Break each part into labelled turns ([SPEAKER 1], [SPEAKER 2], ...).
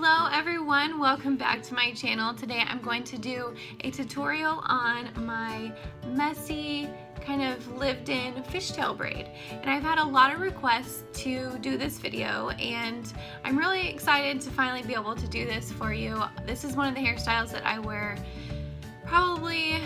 [SPEAKER 1] Hello everyone, welcome back to my channel. Today I'm going to do a tutorial on my messy kind of lived-in fishtail braid, and I've had a lot of requests to do this video and I'm really excited to finally be able to do this for you. This is one of the hairstyles that I wear probably,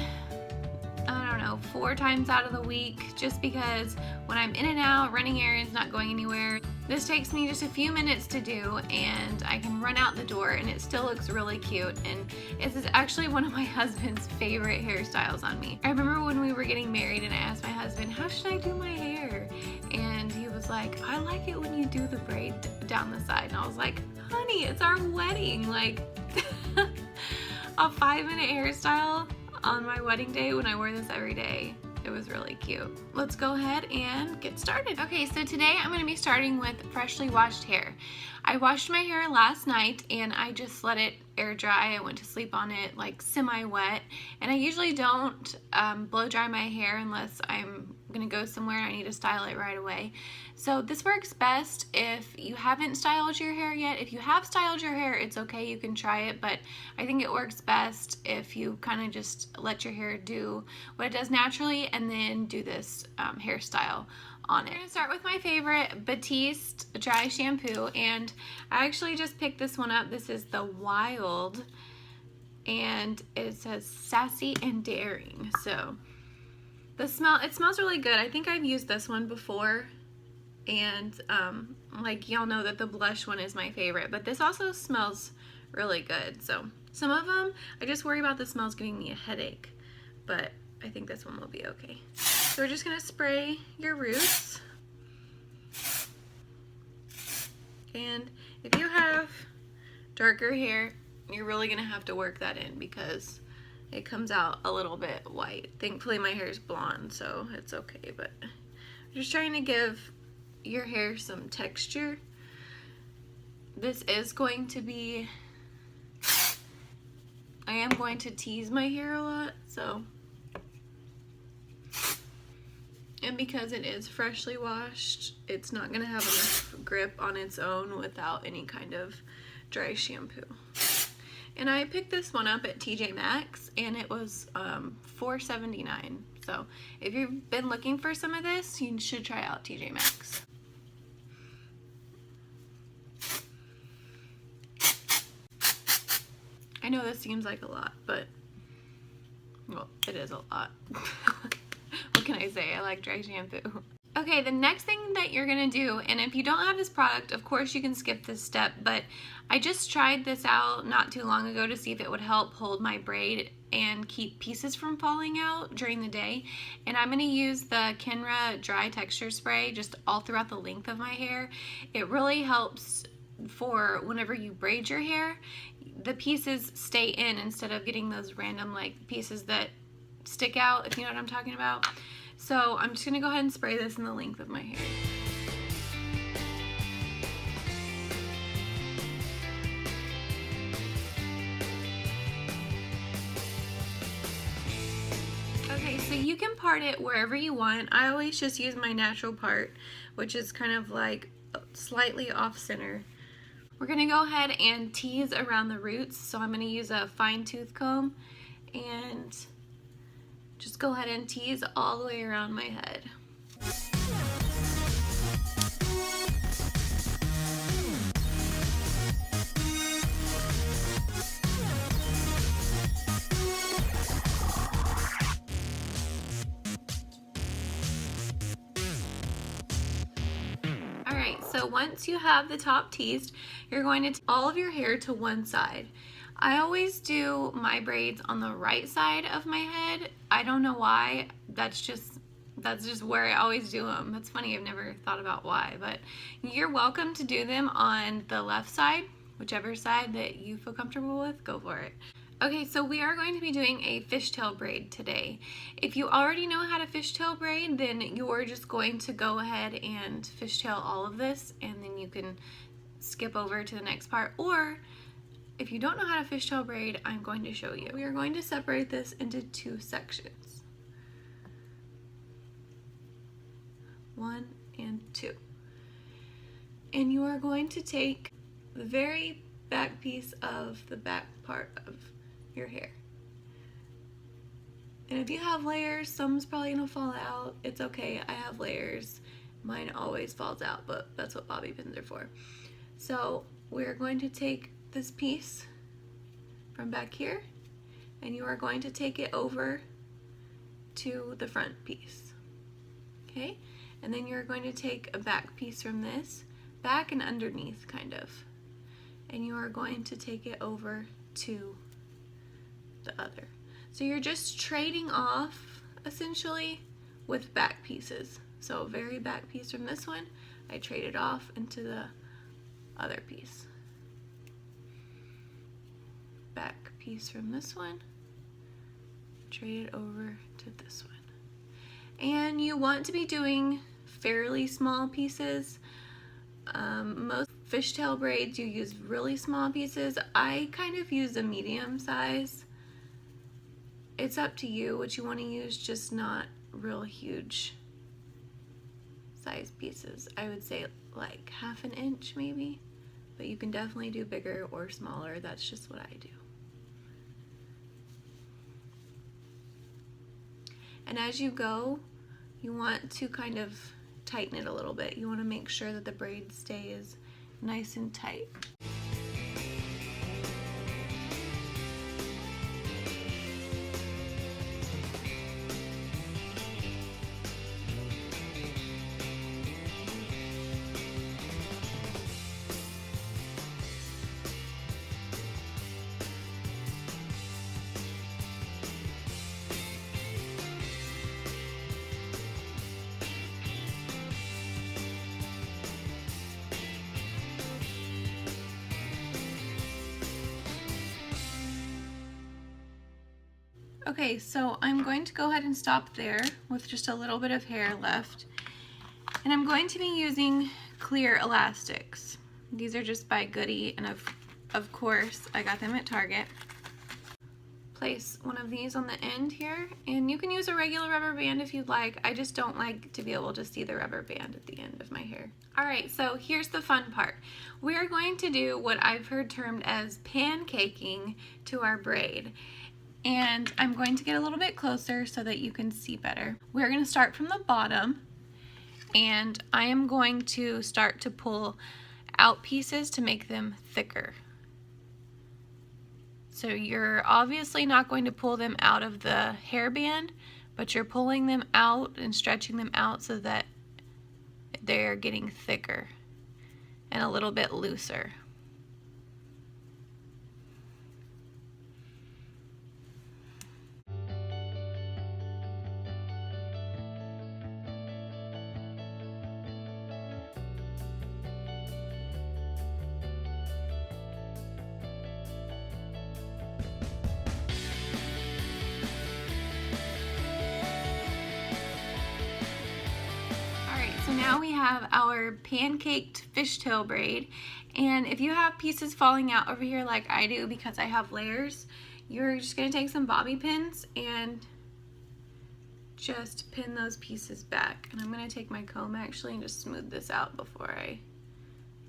[SPEAKER 1] I don't know, 4 times out of the week, just because when I'm in and out, running errands, not going anywhere, this takes me just a few minutes to do and I can run out the door and it still looks really cute, and this is actually one of my husband's favorite hairstyles on me. I remember when we were getting married and I asked my husband, how should I do my hair? And he was like, I like it when you do the braid down the side. And I was like, honey, it's our wedding. Like a 5-minute hairstyle on my wedding day when I wear this every day. It was really cute. Let's go ahead and get started. Okay, so today I'm going to be starting with freshly washed hair. I washed my hair last night and I just let it air dry. I went to sleep on it like semi-wet, and I usually don't blow dry my hair unless I'm gonna go somewhere and I need to style it right away. So this works best if you haven't styled your hair yet. If you have styled your hair, it's okay, you can try it, but I think it works best if you kind of just let your hair do what it does naturally and then do this hairstyle on it. I'm gonna start with my favorite Batiste dry shampoo, and I actually just picked this one up. This is the Wild, and it says sassy and daring. So it smells really good. I think I've used this one before, and like y'all know that the blush one is my favorite, but this also smells really good. So some of them, I just worry about the smells giving me a headache, but I think this one will be okay. So we're just gonna spray your roots. And if you have darker hair, you're really gonna have to work that in because it comes out a little bit white. Thankfully my hair is blonde, so it's okay, but I'm just trying to give your hair some texture. This is going to be, I am going to tease my hair a lot, so. And because it is freshly washed, it's not going to have enough grip on its own without any kind of dry shampoo. And I picked this one up at TJ Maxx and it was $4.79. So if you've been looking for some of this, you should try out TJ Maxx. I know this seems like a lot, but well, it is a lot. What can I say? I like dry shampoo. Okay, the next thing that you're gonna do, and if you don't have this product, of course you can skip this step, but I just tried this out not too long ago to see if it would help hold my braid and keep pieces from falling out during the day. And I'm gonna use the Kenra dry texture spray just all throughout the length of my hair. It really helps for whenever you braid your hair, the pieces stay in instead of getting those random like pieces that stick out, if you know what I'm talking about. So I'm just gonna go ahead and spray this in the length of my hair. Okay, so you can part it wherever you want. I always just use my natural part, which is kind of like slightly off center. We're gonna go ahead and tease around the roots. So I'm gonna use a fine tooth comb and just go ahead and tease all the way around my head. Alright, so once you have the top teased, you're going to take all of your hair to one side. I always do my braids on the right side of my head. I don't know why. That's just where I always do them. That's funny, I've never thought about why, but you're welcome to do them on the left side, whichever side that you feel comfortable with, go for it. Okay, so we are going to be doing a fishtail braid today. If you already know how to fishtail braid, then you're just going to go ahead and fishtail all of this, and then you can skip over to the next part. Or if you don't know how to fishtail braid, I'm going to show you. We are going to separate this into 2 sections. 1 and 2. And you are going to take the very back piece of the back part of your hair. And if you have layers, some's probably gonna fall out. It's okay, I have layers. Mine always falls out, but that's what bobby pins are for. So we're going to take this piece from back here, and you are going to take it over to the front piece, okay? And then you're going to take a back piece from this, back and underneath kind of, and you are going to take it over to the other. So you're just trading off essentially with back pieces. So a very back piece from this one, I traded off into the other piece. Back piece from this one, trade it over to this one. And you want to be doing fairly small pieces. Most fishtail braids you use really small pieces. I kind of use a medium size. It's up to you what you want to use, just not real huge size pieces. I would say like 1/2 inch maybe, but you can definitely do bigger or smaller. That's just what I do. And as you go, you want to kind of tighten it a little bit. You want to make sure that the braid stays nice and tight. Okay, so I'm going to go ahead and stop there with just a little bit of hair left. And I'm going to be using clear elastics. These are just by Goody, and of course I got them at Target. Place one of these on the end here, and you can use a regular rubber band if you'd like. I just don't like to be able to see the rubber band at the end of my hair. Alright, so here's the fun part. We are going to do what I've heard termed as pancaking to our braid. And I'm going to get a little bit closer so that you can see better. We're going to start from the bottom, and I am going to start to pull out pieces to make them thicker. So you're obviously not going to pull them out of the hairband, but you're pulling them out and stretching them out so that they're getting thicker and a little bit looser. So now we have our pancaked fishtail braid, and if you have pieces falling out over here like I do because I have layers, you're just going to take some bobby pins and just pin those pieces back. And I'm going to take my comb actually and just smooth this out before I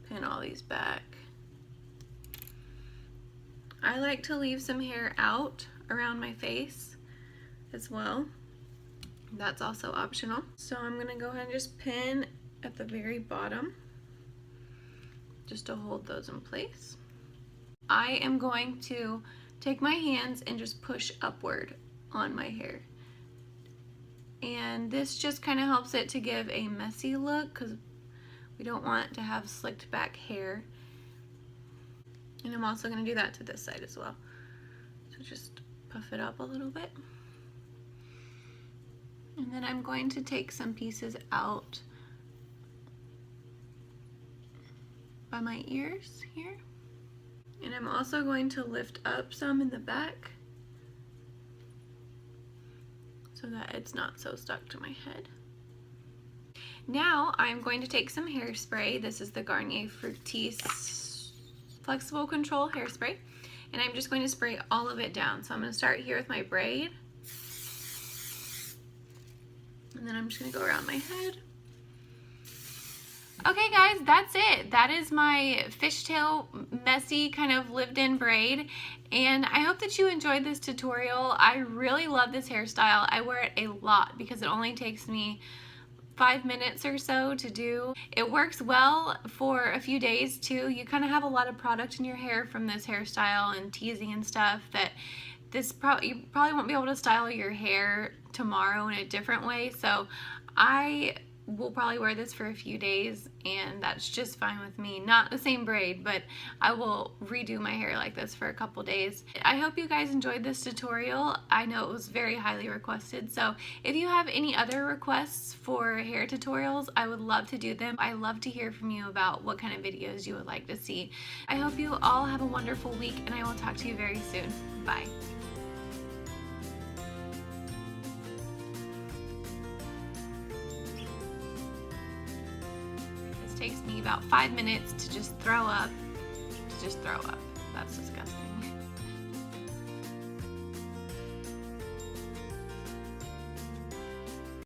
[SPEAKER 1] pin all these back. I like to leave some hair out around my face as well. That's also optional. So I'm gonna go ahead and just pin at the very bottom just to hold those in place. I am going to take my hands and just push upward on my hair. And this just kind of helps it to give a messy look because we don't want to have slicked back hair. And I'm also gonna do that to this side as well. So just puff it up a little bit. And then I'm going to take some pieces out by my ears here. And I'm also going to lift up some in the back so that it's not so stuck to my head. Now I'm going to take some hairspray. This is the Garnier Fructis Flexible Control Hairspray. And I'm just going to spray all of it down. So I'm going to start here with my braid. And then I'm just going to go around my head. Okay guys, that's it. That is my fishtail messy kind of lived-in braid, and I hope that you enjoyed this tutorial. I really love this hairstyle. I wear it a lot because it only takes me 5 minutes or so to do. It works well for a few days too. You kind of have a lot of product in your hair from this hairstyle and teasing and stuff that you probably won't be able to style your hair tomorrow in a different way. So I will probably wear this for a few days and that's just fine with me. Not the same braid, but I will redo my hair like this for a couple days. I hope you guys enjoyed this tutorial. I know it was very highly requested, so if you have any other requests for hair tutorials, I would love to do them. I love to hear from you about what kind of videos you would like to see. I hope you all have a wonderful week and I will talk to you very soon. Bye. Takes me about 5 minutes to just throw up. That's disgusting.